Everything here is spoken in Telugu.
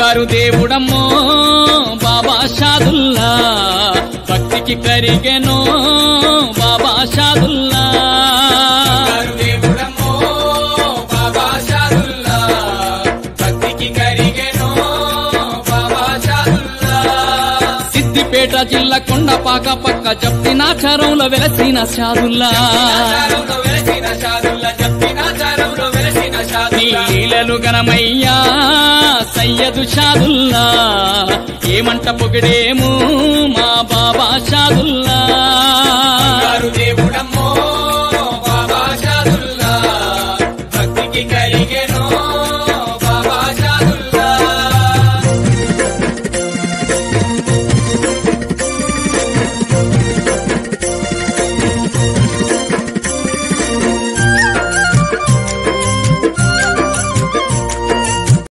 బంగారు దేవుడమ్మో బాబా షాదుల్లా భక్తికి కరిగెనో బాబా షాదుల్లా దేవుడమ్మో బాబా షాదుల్లా భక్తికి కరిగెనో బాబా షాదుల్లా సిద్దిపేట జిల్లా కొండపాక పక్క జప్తినాచారంలో వెలసిన షాదుల్లా లీలలు గణమయ్యా సయ్యదు షాదుల్లా ఏమంట పొగిడేము